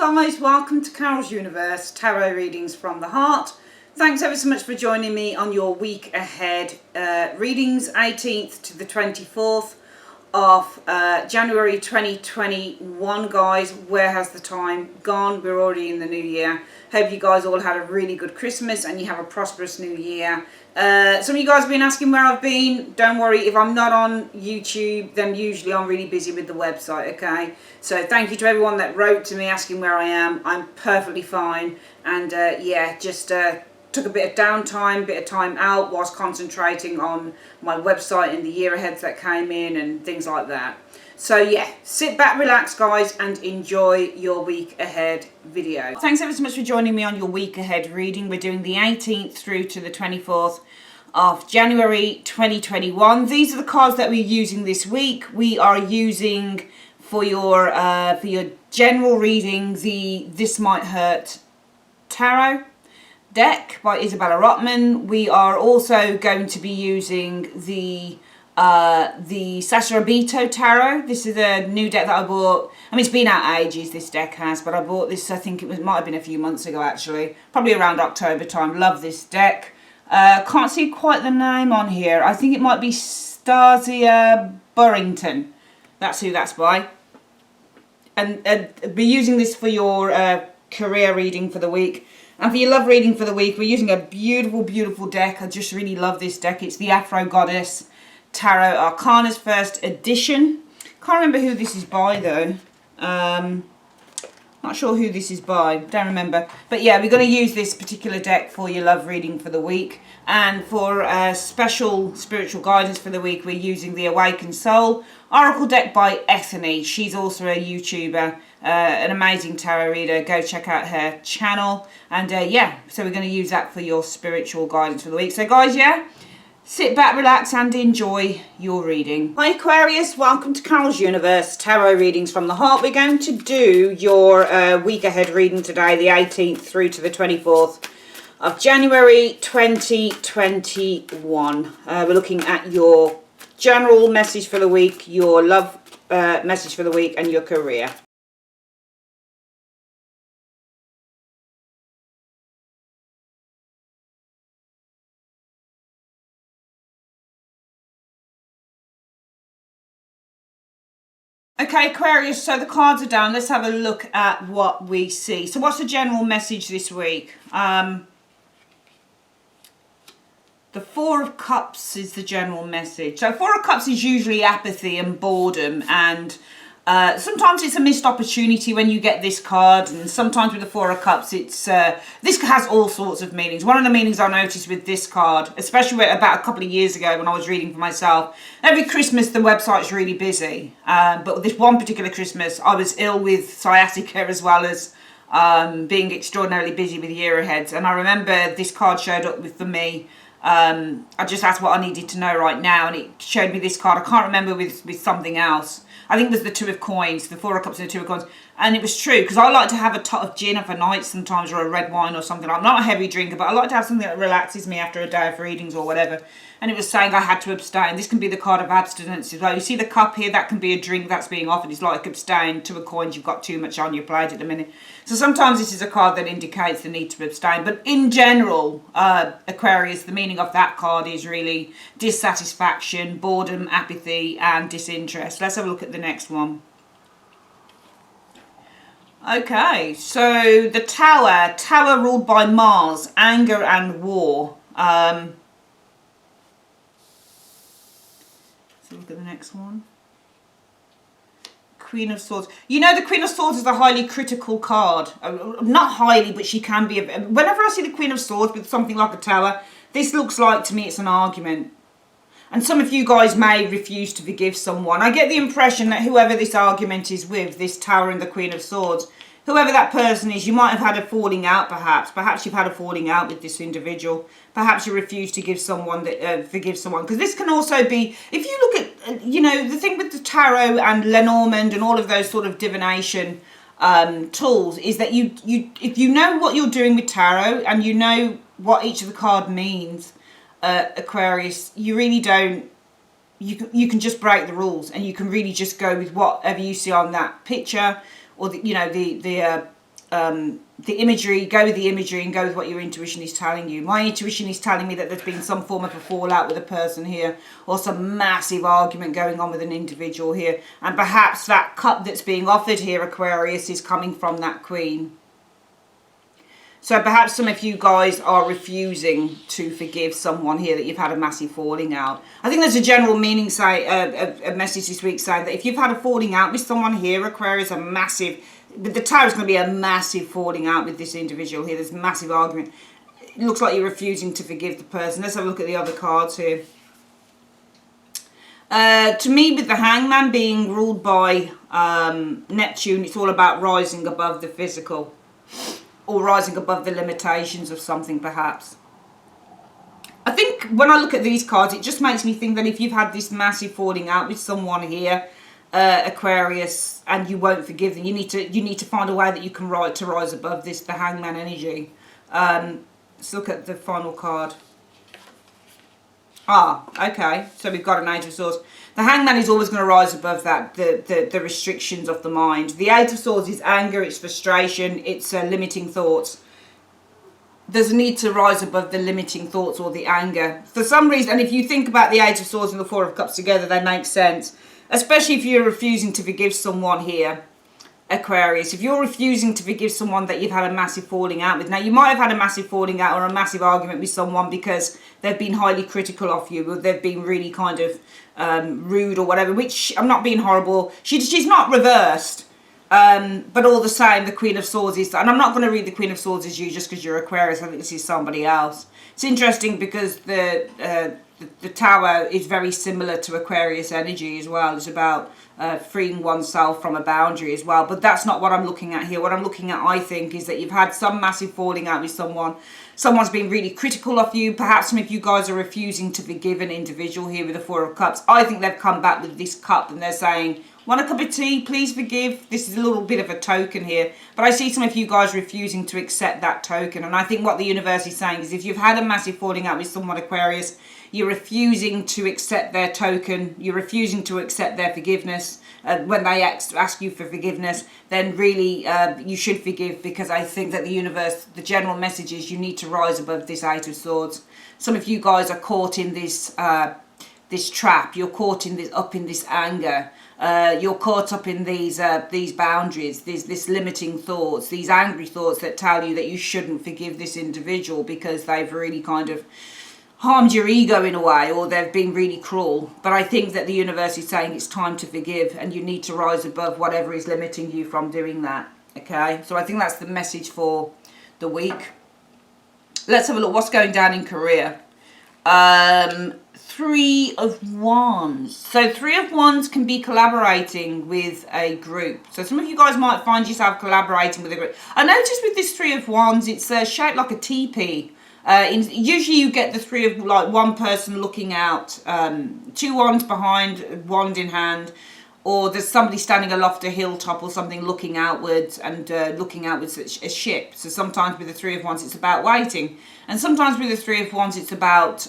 guys, welcome to Carol's Universe, Tarot Readings from the Heart. Thanks ever so much for joining me on your week ahead readings, 18th to the 24th of January 2021, guys. Where has the time gone? We're already in the new year. Hope you guys all had a really good Christmas and you have a prosperous new year. Some of you guys have been asking where I've been. Don't worry, if I'm not on YouTube, then usually I'm really busy with the website, okay? So thank you to everyone that wrote to me asking where I am. I'm perfectly fine. And yeah, just took a bit of downtime, bit of time out whilst concentrating on my website and the year ahead that came in and things like that. So yeah, sit back, relax guys, and enjoy your week ahead video. Thanks ever so much for joining me on your week ahead reading. We're doing the 18th through to the 24th of January 2021. These are the cards that we're using this week. We are using for your general reading the This Might Hurt Tarot deck by Isabella Rotman. We are also going to be using the Sasarabito Tarot. This is a new deck that I bought. I mean, it's been out ages, this deck has, but I bought this, I think might have been a few months ago actually, probably around October time. Love this deck. Can't see quite the name on here. I think it might be Stasia Burrington. That's who that's by. And be using this for your career reading for the week. And for your love reading for the week, we're using a beautiful, beautiful deck. I just really love this deck. It's the Afro Goddess Tarot Arcana's first edition. Can't remember who this is by though. Not sure who this is by. Don't remember. But yeah, we're going to use this particular deck for your love reading for the week. And for special spiritual guidance for the week, we're using the Awakened Soul Oracle deck by Ethany. She's also a YouTuber, an amazing tarot reader. Go check out her channel. And yeah, so we're going to use that for your spiritual guidance for the week. So guys, yeah, sit back, relax, and enjoy your reading. Hi Aquarius, welcome to Carol's Universe, Tarot Readings from the Heart. We're going to do your week ahead reading today, the 18th through to the 24th of January 2021. We're looking at your general message for the week, your love message for the week, and your career. Okay, Aquarius, so the cards are down. Let's have a look at what we see. So what's the general message this week? The Four of Cups is the general message. So Four of Cups is usually apathy and boredom, and sometimes it's a missed opportunity when you get this card, and sometimes with the Four of Cups it's this has all sorts of meanings. One of the meanings I noticed with this card, especially about a couple of years ago when I was reading for myself, every Christmas the website's really busy, but this one particular Christmas I was ill with sciatica as well as being extraordinarily busy with year aheads, and I remember this card showed up for me. I just asked what I needed to know right now, and it showed me this card. I can't remember with something else. I think it was the Two of Coins, the Four of Cups and the Two of Coins. And it was true, because I like to have a tot of gin of a night sometimes, or a red wine or something. I'm not a heavy drinker, but I like to have something that relaxes me after a day of readings or whatever. And it was saying I had to abstain. This can be the card of abstinence as well. You see the cup here, that can be a drink that's being offered. It's like abstain. Two of Coins, you've got too much on your plate at the minute. So sometimes this is a card that indicates the need to abstain. But in general, Aquarius, the meaning of that card is really dissatisfaction, boredom, apathy, and disinterest. Let's have a look at the next one. Okay, so the Tower ruled by Mars, anger and war. So look at the next one. Queen of Swords. You know, the Queen of Swords is a highly critical card. Not highly, but she can be. Whenever I see the Queen of Swords with something like a Tower, this looks like to me it's an argument. And some of you guys may refuse to forgive someone. I get the impression that whoever this argument is with, this Tower and the Queen of Swords, whoever that person is, you might have had a falling out perhaps. Perhaps you've had a falling out with this individual. Perhaps you refuse to give someone forgive someone. Because this can also be, if you look at, you know, the thing with the tarot and Lenormand and all of those sort of divination tools is that if you know what you're doing with tarot and you know what each of the card means, Aquarius, you really don't, you can just break the rules and you can really just go with whatever you see on that picture or the, you know, the the imagery, go with the imagery and go with what your intuition is telling you. My intuition is telling me that there's been some form of a fallout with a person here, or some massive argument going on with an individual here. And perhaps that cup that's being offered here, Aquarius, is coming from that Queen. So perhaps some of you guys are refusing to forgive someone here that you've had a massive falling out. I think there's a general meaning, say, a message this week saying that if you've had a falling out with someone here, Aquarius, with the Tower is going to be a massive falling out with this individual here. There's a massive argument. It looks like you're refusing to forgive the person. Let's have a look at the other cards here. To me, with the Hangman being ruled by Neptune, it's all about rising above the physical, or rising above the limitations of something, perhaps. I think when I look at these cards, it just makes me think that if you've had this massive falling out with someone here, Aquarius, and you won't forgive them, you need to find a way that you can rise above this, the Hangman energy. Let's look at the final card. Okay, so we've got an Eight of Swords. The Hangman is always going to rise above that, the restrictions of the mind. The Eight of Swords is anger, it's frustration, it's limiting thoughts. There's a need to rise above the limiting thoughts or the anger. For some reason, and if you think about the Eight of Swords and the Four of Cups together, they make sense. Especially if you're refusing to forgive someone here, Aquarius. If you're refusing to forgive someone that you've had a massive falling out with. Now, you might have had a massive falling out or a massive argument with someone because they've been highly critical of you, or they've been really kind of rude or whatever, which I'm not being horrible. She's not reversed. But all the same, the Queen of Swords is... And I'm not going to read the Queen of Swords as you just because you're Aquarius. I think this is somebody else. It's interesting because the Tower is very similar to Aquarius energy as well. It's about freeing oneself from a boundary as well. But that's not what I'm looking at here. What I'm looking at, I think, is that you've had some massive falling out with someone. Someone's been really critical of you. Perhaps some of you guys are refusing to forgive an individual here with the Four of Cups. I think they've come back with this cup and they're saying, want a cup of tea? Please forgive. This is a little bit of a token here. But I see some of you guys refusing to accept that token. And I think what the universe is saying is if you've had a massive falling out with someone, Aquarius, you're refusing to accept their token. You're refusing to accept their forgiveness. When they ask you for forgiveness, then really you should forgive, because I think that the universe, the general message is you need to rise above this Eight of Swords. Some of you guys are caught in this this trap. You're caught in this anger. You're caught up in these boundaries, this limiting thoughts, these angry thoughts that tell you that you shouldn't forgive this individual because they've really kind of harmed your ego in a way, or they've been really cruel. But I think that the universe is saying it's time to forgive, and you need to rise above whatever is limiting you from doing that. Okay, so I think that's the message for the week. Let's have a look what's going down in career. Three of Wands. So Three of Wands can be collaborating with a group. So some of you guys might find yourself collaborating with a group. I noticed with this Three of Wands, it's shaped like a teepee. Usually you get the three of, like, one person looking out, two wands behind, wand in hand, or there's somebody standing aloft a hilltop or something looking outwards, and looking outwards at a ship. So sometimes with the Three of Wands it's about waiting, and sometimes with the Three of Wands it's about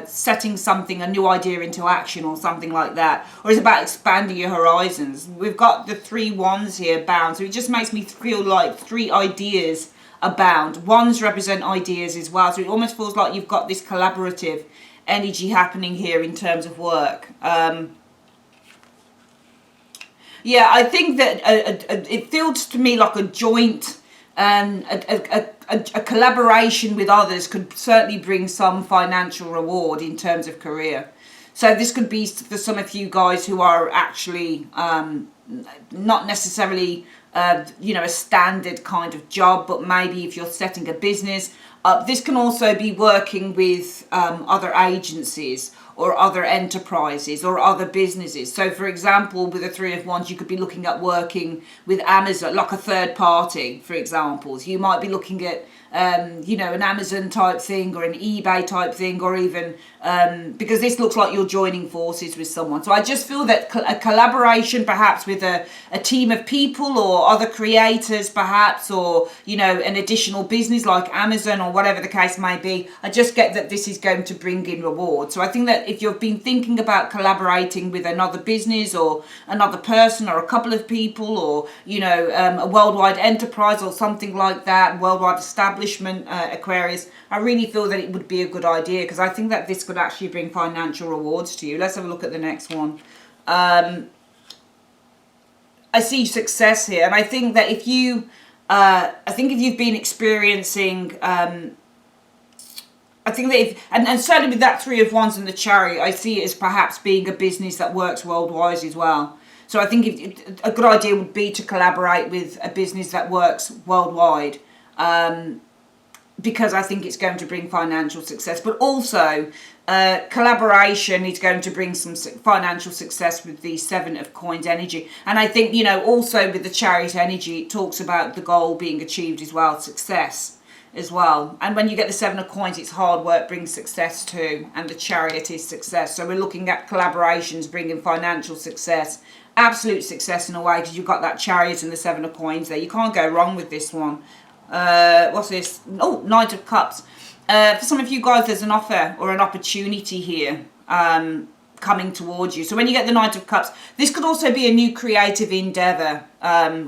setting something, a new idea into action or something like that, or it's about expanding your horizons. We've got the three wands here bound, so it just makes me feel like three ideas abound. Wands represent ideas as well, so it almost feels like you've got this collaborative energy happening here in terms of work. Yeah, I think that it feels to me like a joint, a collaboration with others could certainly bring some financial reward in terms of career. So this could be for some of you guys who are actually not necessarily a standard kind of job, but maybe if you're setting a business up, this can also be working with other agencies or other enterprises or other businesses. So for example, with the Three of Wands, you could be looking at working with Amazon, like a third party, for example. So you might be looking at you know, an Amazon type thing or an eBay type thing, or even because this looks like you're joining forces with someone. So I just feel that a collaboration perhaps with a team of people or other creators perhaps, or, you know, an additional business like Amazon or whatever the case may be. I just get that this is going to bring in reward. So I think that if you've been thinking about collaborating with another business or another person or a couple of people, or, you know, a worldwide enterprise or something like that, worldwide establishment, Aquarius, I really feel that it would be a good idea, because I think that this could actually bring financial rewards to you. Let's have a look at the next one. I see success here, and I think that if you, I think if you've been experiencing, I think that if, and certainly with that Three of Wands and the Chariot, I see it as perhaps being a business that works worldwide as well. So I think if, a good idea would be to collaborate with a business that works worldwide, because I think it's going to bring financial success. But also, collaboration is going to bring some financial success with the Seven of Coins energy. And I think, you know, also with the Chariot energy, it talks about the goal being achieved as well, success as well. And when you get the Seven of Coins, it's hard work brings success too, and the Chariot is success. So we're looking at collaborations bringing financial success, absolute success in a way, because you've got that Chariot and the Seven of Coins there. You can't go wrong with this one. What's this? Oh, Knight of Cups. For some of you guys, there's an offer or an opportunity here coming towards you. So when you get the Knight of Cups, this could also be a new creative endeavour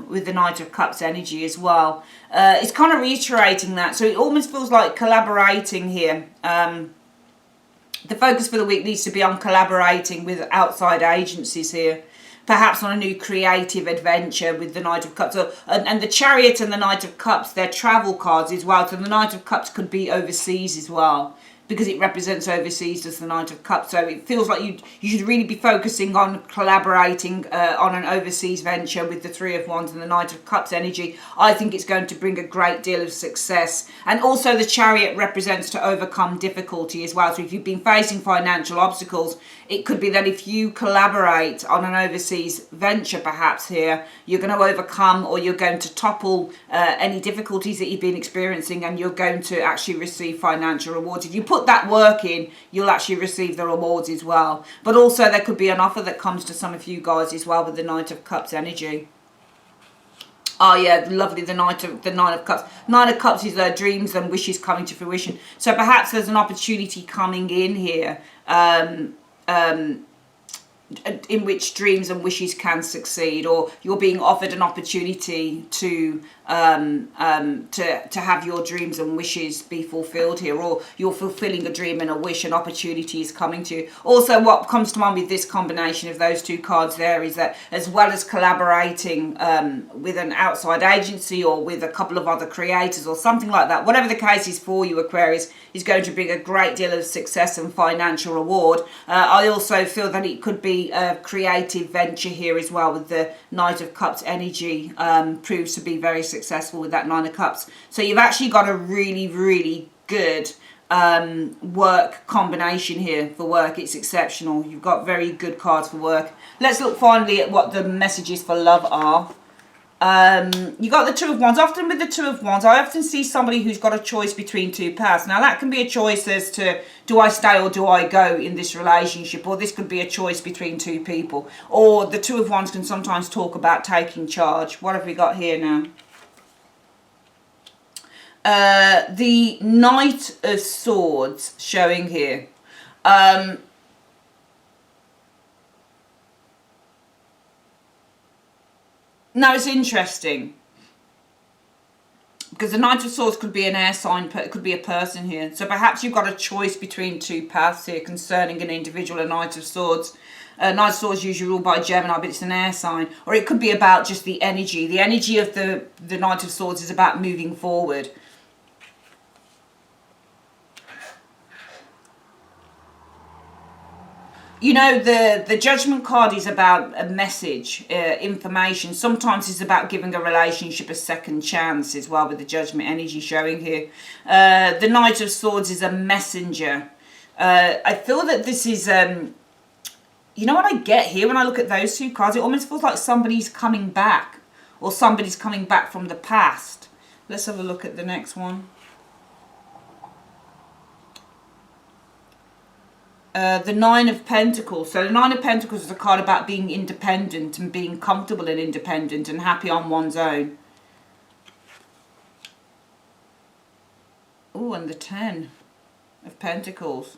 with the Knight of Cups energy as well. It's kind of reiterating that. So it almost feels like collaborating here. The focus for the week needs to be on collaborating with outside agencies here. Perhaps on a new creative adventure with the Knight of Cups. So, and the Chariot and the Knight of Cups, they're travel cards as well. So the Knight of Cups could be overseas as well, because it represents overseas as the Knight of Cups. So it feels like you should really be focusing on collaborating on an overseas venture with the Three of Wands and the Knight of Cups energy. I think it's going to bring a great deal of success. And also the Chariot represents to overcome difficulty as well. So if you've been facing financial obstacles, it could be that if you collaborate on an overseas venture perhaps here, you're going to overcome, or you're going to topple any difficulties that you've been experiencing, and you're going to actually receive financial rewards. If you put that work in, you'll actually receive the rewards as well. But also there could be an offer that comes to some of you guys as well with the Knight of Cups energy. Oh yeah, lovely, the Nine of Cups. Nine of Cups is dreams and wishes coming to fruition. So perhaps there's an opportunity coming in here in which dreams and wishes can succeed, or you're being offered an opportunity to have your dreams and wishes be fulfilled here, or you're fulfilling a dream and a wish, an opportunity is coming to you. Also, what comes to mind with this combination of those two cards there is that, as well as collaborating with an outside agency or with a couple of other creators or something like that, whatever the case is for you, Aquarius, is going to bring a great deal of success and financial reward. I also feel that it could be a creative venture here as well, with the Knight of Cups energy proves to be very successful with that Nine of Cups. So you've actually got a really, really good work combination here for work. It's exceptional. You've got very good cards for work. Let's look finally at what the messages for love are. You got the Two of Wands. Often with the Two of Wands, I often see somebody who's got a choice between two paths. Now that can be a choice as to, do I stay or do I go in this relationship? Or this could be a choice between two people. Or the Two of Wands can sometimes talk about taking charge. What have we got here now? The Knight of Swords showing here. Now it's interesting, because the Knight of Swords could be an air sign, it could be a person here. So perhaps you've got a choice between two paths here concerning an individual, a Knight of Swords. Knight of Swords usually ruled by Gemini, but it's an air sign. Or it could be about just the energy. The energy of the Knight of Swords is about moving forward. You know, the Judgment card is about a message, information. Sometimes it's about giving a relationship a second chance as well, with the Judgment energy showing here. The Knight of Swords is a messenger. I feel that this is, you know what I get here when I look at those two cards? It almost feels like somebody's coming back, or somebody's coming back from the past. Let's have a look at the next one. the Nine of Pentacles. So the Nine of Pentacles is a card about being independent and being comfortable and independent and happy on one's own. Oh, and the Ten of Pentacles.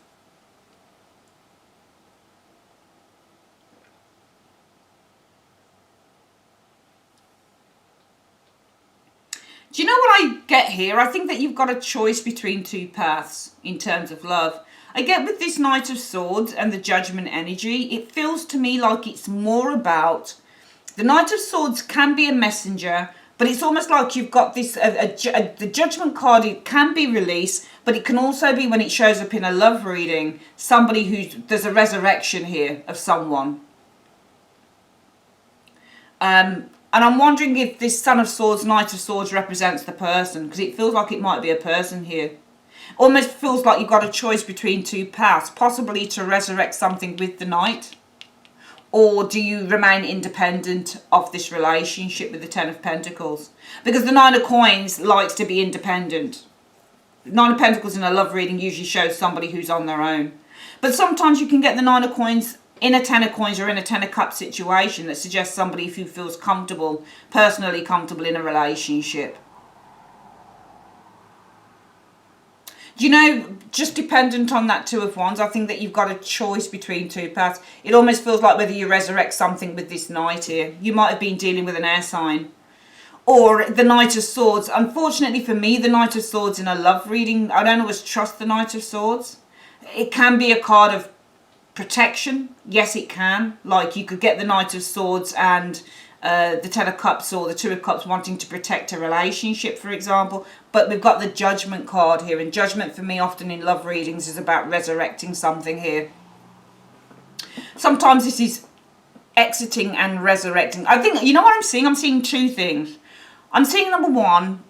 Do you know what I get here? I think that you've got a choice between two paths in terms of love. I get with this Knight of Swords and the Judgment energy, it feels to me like it's more about... The Knight of Swords can be a messenger, but it's almost like you've got this... the Judgment card, it can be release, but it can also be, when it shows up in a love reading, somebody who... There's a resurrection here of someone. And I'm wondering if this Son of Swords, Knight of Swords represents the person, because it feels like it might be a person here. Almost feels like you've got a choice between two paths, possibly to resurrect something with the Knight, or do you remain independent of this relationship with the Ten of Pentacles? Because the Nine of Coins likes to be independent. Nine of Pentacles in a love reading usually shows somebody who's on their own. But sometimes you can get the Nine of Coins in a Ten of Coins or in a Ten of Cups situation that suggests somebody who feels comfortable, personally comfortable in a relationship. Do you know, just dependent on that Two of Wands, I think that you've got a choice between two paths. It almost feels like whether you resurrect something with this Knight here. You might have been dealing with an air sign. Or the Knight of Swords. Unfortunately for me, the Knight of Swords in a love reading, I don't always trust the Knight of Swords. It can be a card of protection. Yes, it can. Like, you could get the Knight of Swords and the Ten of Cups or the Two of Cups wanting to protect a relationship, for example. But we've got the Judgment card here. And Judgment for me often in love readings is about resurrecting something here. Sometimes this is exiting and resurrecting. I think, you know what I'm seeing? I'm seeing two things. I'm seeing, number one,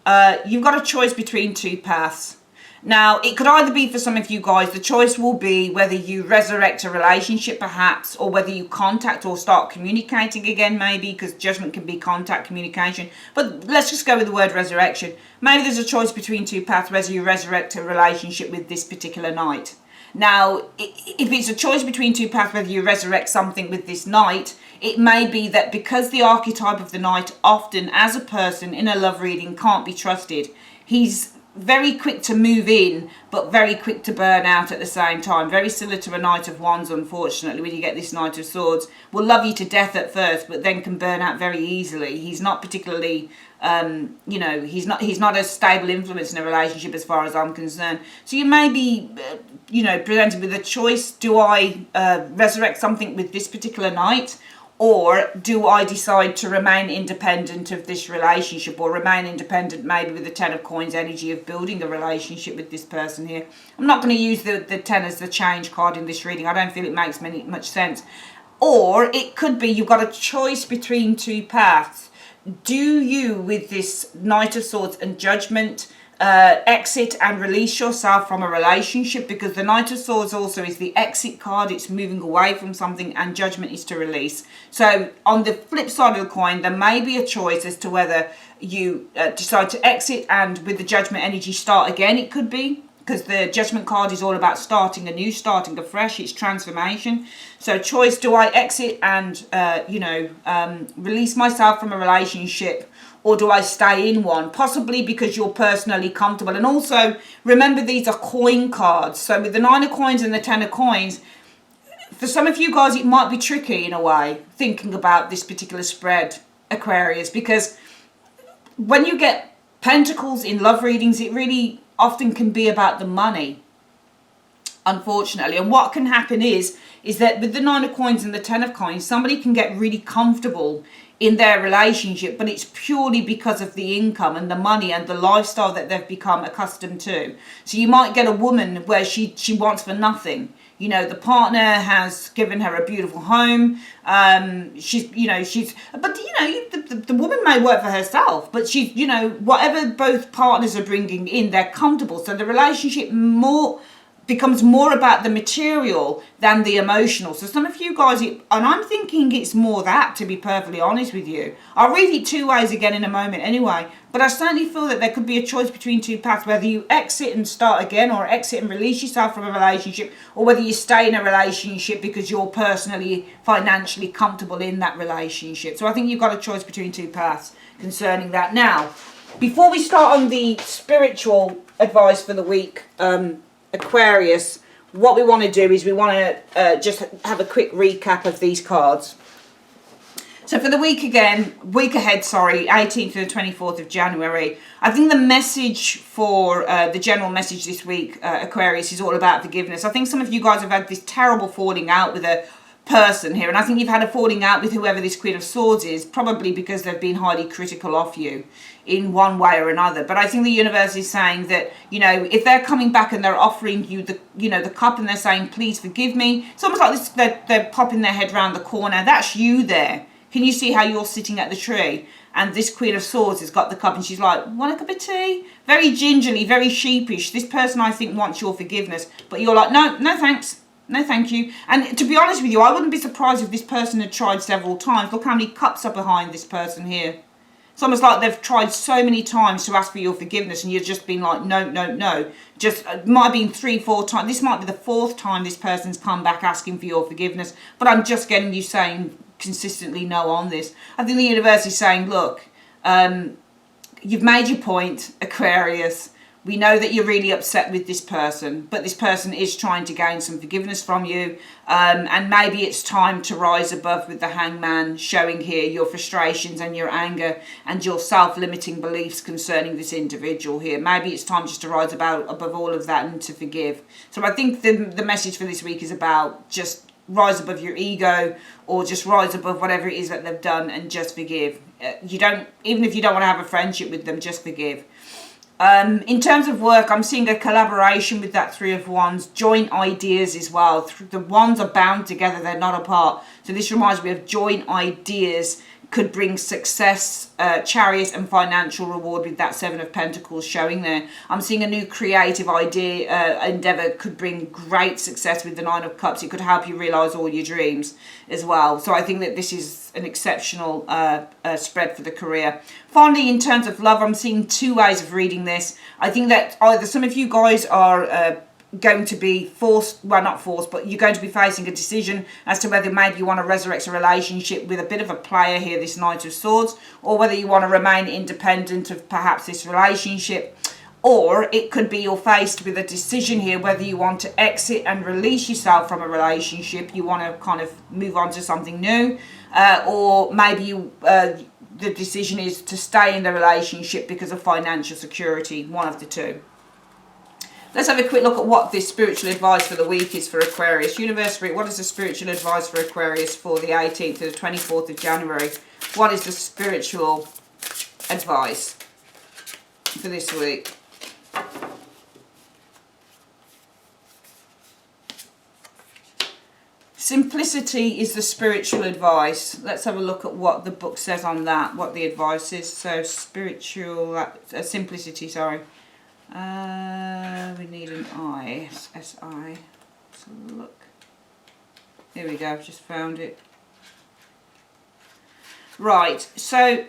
you've got a choice between two paths. Now, it could either be for some of you guys, the choice will be whether you resurrect a relationship perhaps, or whether you contact or start communicating again maybe, because Judgment can be contact, communication. But let's just go with the word resurrection. Maybe there's a choice between two paths, whether you resurrect a relationship with this particular Knight. Now, if it's a choice between two paths, whether you resurrect something with this Knight, it may be that because the archetype of the Knight often, as a person in a love reading, can't be trusted, he's very quick to move in, but very quick to burn out at the same time. Very similar to a Knight of Wands, unfortunately, when you get this Knight of Swords. Will love you to death at first, but then can burn out very easily. He's not particularly, you know, he's not a stable influence in a relationship as far as I'm concerned. So you may be, you know, presented with a choice. Do I resurrect something with this particular Knight? Or do I decide to remain independent of this relationship, or remain independent maybe with the Ten of Coins energy of building a relationship with this person here? I'm not going to use the Ten as the change card in this reading. I don't feel it makes much sense. Or it could be you've got a choice between two paths. Do you, with this Knight of Swords and Judgment, exit and release yourself from a relationship? Because the Knight of Swords also is the exit card. It's moving away from something, and Judgment is to release. So on the flip side of the coin, there may be a choice as to whether you decide to exit and with the Judgment energy start again. It could be, because the Judgment card is all about starting anew, starting afresh. It's transformation. So choice, do I exit and you know, release myself from a relationship, or do I stay in one? Possibly because you're personally comfortable. And also, remember, these are coin cards. So with the Nine of Coins and the Ten of Coins, for some of you guys, it might be tricky in a way, thinking about this particular spread, Aquarius. Because when you get Pentacles in love readings, it really often can be about the money, unfortunately. And what can happen is that with the Nine of Coins and the Ten of Coins, somebody can get really comfortable in their relationship, but it's purely because of the income and the money and the lifestyle that they've become accustomed to. So you might get a woman where she wants for nothing. You know, the partner has given her a beautiful home. But you know, the woman may work for herself, but she, you know, whatever both partners are bringing in, they're comfortable. So the relationship more becomes more about the material than the emotional. So some of you guys, and I'm thinking it's more that, to be perfectly honest with you. I'll read it two ways again in a moment anyway, but I certainly feel that there could be a choice between two paths, whether you exit and start again, or exit and release yourself from a relationship, or whether you stay in a relationship because you're personally, financially comfortable in that relationship. So I think you've got a choice between two paths concerning that. Now, before we start on the spiritual advice for the week, Aquarius, what we want to do is we want to just have a quick recap of these cards. So for the week ahead, 18th to the 24th of January, I think the message for the general message this week, Aquarius, is all about forgiveness. I think some of you guys have had this terrible falling out with a person here, and I think you've had a falling out with whoever this Queen of Swords is, probably because they've been highly critical of you in one way or another. But I think the universe is saying that, you know, if they're coming back and they're offering you the, you know, the cup, and they're saying, please forgive me, it's almost like this, they're popping their head round the corner. That's you there. Can you see how you're sitting at the tree? And this Queen of Swords has got the cup, and she's like, want a cup of tea? Very gingerly, very sheepish. This person, I think, wants your forgiveness, but you're like, no, no thanks. No, thank you. And to be honest with you, I wouldn't be surprised if this person had tried several times. Look how many cups are behind this person here. It's almost like they've tried so many times to ask for your forgiveness, and you've just been like, no, no, no. Just, it might have been 3-4 times. This might be the 4th time this person's come back asking for your forgiveness. But I'm just getting you saying consistently no on this. I think the universe is saying, look, you've made your point, Aquarius. We know that you're really upset with this person, but this person is trying to gain some forgiveness from you. And maybe it's time to rise above with the Hangman, showing here your frustrations and your anger and your self-limiting beliefs concerning this individual here. Maybe it's time just to rise above all of that and to forgive. So I think the message for this week is about just rise above your ego, or just rise above whatever it is that they've done and just forgive. Even if you don't want to have a friendship with them, just forgive. In terms of work, I'm seeing a collaboration with that Three of Wands, joint ideas as well. The wands are bound together, they're not apart. So this reminds me of joint ideas could bring success, Chariot, and financial reward with that Seven of Pentacles showing there. I'm seeing a new creative idea, endeavour could bring great success with the Nine of Cups. It could help you realise all your dreams as well. So I think that this is an exceptional spread for the career. Finally, in terms of love, I'm seeing two ways of reading this. I think that either some of you guys are going to be forced, well, not forced, but you're going to be facing a decision as to whether maybe you want to resurrect a relationship with a bit of a player here, this Knight of Swords, or whether you want to remain independent of perhaps this relationship. Or it could be you're faced with a decision here whether you want to exit and release yourself from a relationship, you want to kind of move on to something new, or maybe the decision is to stay in the relationship because of financial security, one of the two. Let's have a quick look at what this spiritual advice for the week is for Aquarius. Universe Spirit, what is the spiritual advice for Aquarius for the 18th to the 24th of January? What is the spiritual advice for this week? Simplicity is the spiritual advice. Let's have a look at what the book says on that, what the advice is. So spiritual, simplicity, sorry. We need an I, S-I. Let's have a look. Here we go, I've just found it. Right, so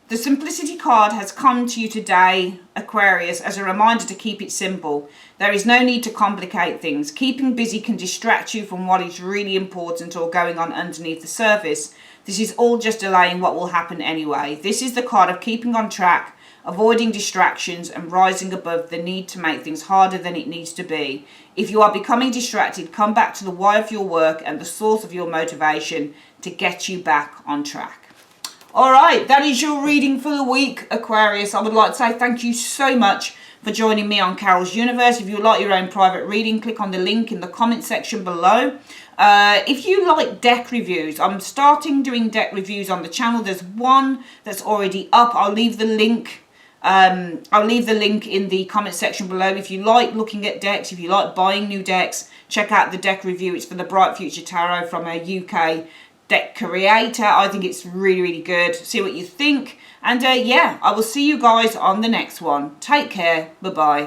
the Simplicity card has come to you today, Aquarius, as a reminder to keep it simple. There is no need to complicate things. Keeping busy can distract you from what is really important or going on underneath the surface. This is all just delaying what will happen anyway. This is the card of keeping on track, avoiding distractions, and rising above the need to make things harder than it needs to be. If you are becoming distracted, come back to the why of your work and the source of your motivation to get you back on track. All right, that is your reading for the week, Aquarius. I would like to say thank you so much for joining me on Carol's Universe. If you would like your own private reading, click on the link in the comment section below. If you like deck reviews, I'm starting doing deck reviews on the channel. There's one that's already up. I'll leave the link in the comment section below. If you like looking at decks, if you like buying new decks, check out the deck review. It's for the Bright Future Tarot from a UK deck creator. I think it's really, really good. See what you think. And yeah, I will see you guys on the next one. Take care. Bye-bye.